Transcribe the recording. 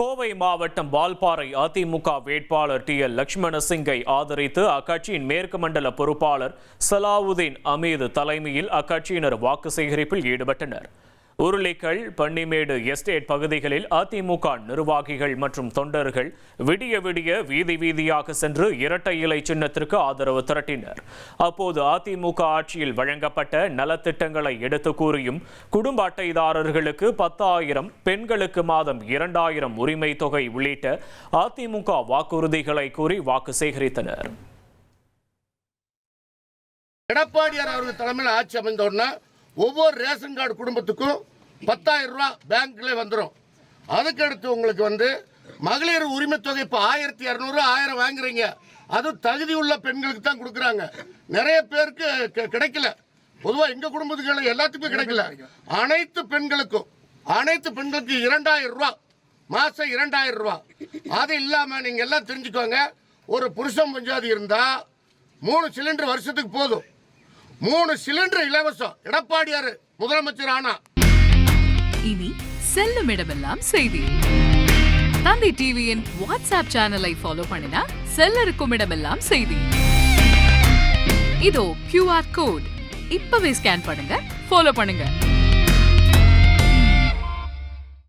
கோவை மாவட்டம் வால்பாறை அதிமுக வேட்பாளர் TL லட்சுமணசிங்கை ஆதரித்து அக்கட்சியின் மேற்கு மண்டல பொறுப்பாளர் சலாவுதீன் அமீது தலைமையில் அக்கட்சியினர் வாக்கு சேகரிப்பில் ஈடுபட்டனர். உருளைக்கல், பன்னிமேடு எஸ்டேட் பகுதிகளில் அதிமுக நிர்வாகிகள் மற்றும் தொண்டர்கள் விடிய விடிய வீதி வீதியாக சென்று இரட்டை இலை சின்னத்திற்கு ஆதரவு திரட்டினர். அப்போது அதிமுக ஆட்சியில் வழங்கப்பட்ட நலத்திட்டங்களை எடுத்து கூறியும் குடும்ப அட்டைதாரர்களுக்கு 10,000, பெண்களுக்கு மாதம் 2,000 உரிமை தொகை உள்ளிட்ட அதிமுக வாக்குறுதிகளை கூறி வாக்கு சேகரித்தனர். எடப்பாடியார் அவர்கள் தலைமையில் ஆட்சி அமைந்தோன்னா ஒவ்வொரு ரேஷன் கார்டு குடும்பத்துக்கும் 10,000 ரூபாய் பேங்க்ல வந்துடும். அதுக்கடுத்து உங்களுக்கு மகளிர் உரிமை தொகை இப்போ 1,200, 1000 வாங்குறீங்க. அது தகுதி உள்ள பெண்களுக்கு தான் கொடுக்குறாங்க. நிறைய பேருக்கு கிடைக்கல. பொதுவாக எங்க குடும்பத்துக்கு எல்லாத்துக்குமே கிடைக்கல. அனைத்து பெண்களுக்கும் 2,000 ரூபாய் மாசம் 2,000 ரூபாய். அது இல்லாம நீங்க எல்லாம் தெரிஞ்சுக்கோங்க, ஒரு புருஷன் பஞ்சாதி இருந்தா 3 சிலிண்டர் வருஷத்துக்கு போதும். 3 சிலிண்டர் இலவசம். எடப்பாடியார் முதலமைச்சர் ஆனா இனி செல்லும் இடமெல்லாம் செய்தி. தந்தை டிவியின் வாட்ஸ்அப் சேனலை ஃபாலோ பண்ணினா செல்ல இருக்கும் இடமெல்லாம் செய்தி. இதோ QR கோட் இப்பவே ஸ்கேன் பண்ணுங்க, ஃபாலோ பண்ணுங்க.